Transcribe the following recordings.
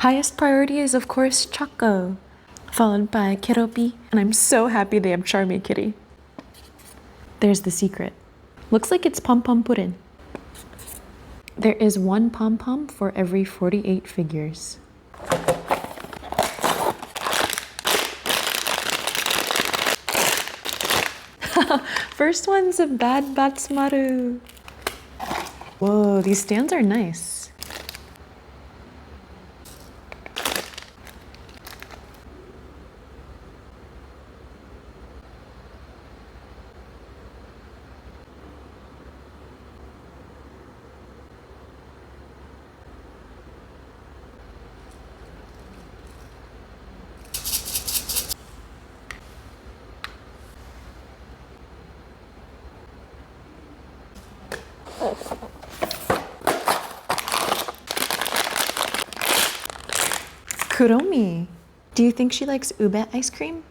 Highest priority is, of course, Choco, followed by Keroppi, and I'm so happy they have Charmy Kitty. There's the secret. Looks like it's Pom Pom Purin. There is one Pom Pom for every 48 figures. First one's a Bad Batsmaru. Whoa, these stands are nice. Kuromi. Do you think she likes ube ice cream?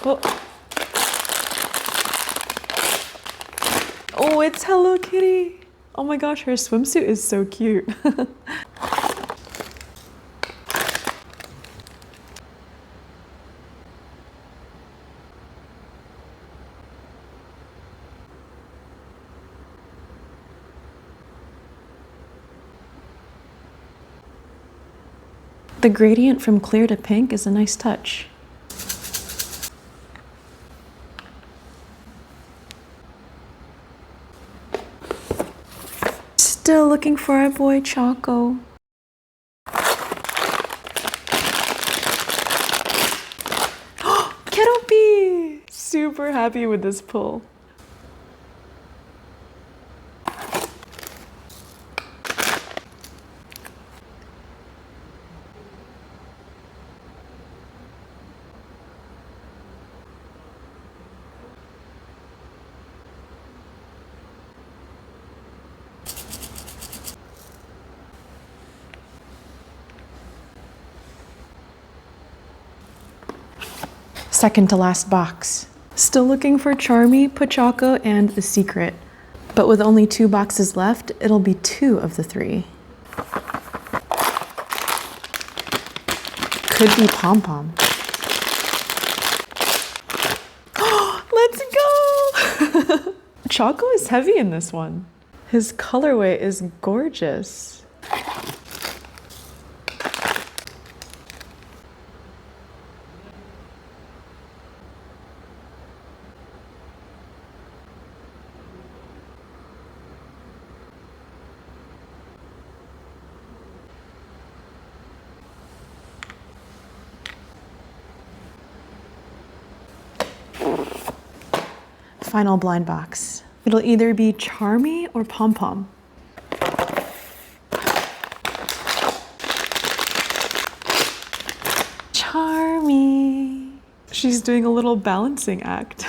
Oh. Oh, it's Hello Kitty. Oh my gosh, her swimsuit is so cute. The gradient from clear to pink is a nice touch. Still looking for our boy Choco. Keroppi! Super happy with this pull. Second to last box. Still looking for Charmy, Pochacco, and The Secret. But with only 2 boxes left, it'll be 2 of the 3. Could be Pom Pom. Let's go! Choco is heavy in this one. His colorway is gorgeous. Final blind box. It'll either be Charmy or Pom Pom. Charmy. She's doing a little balancing act.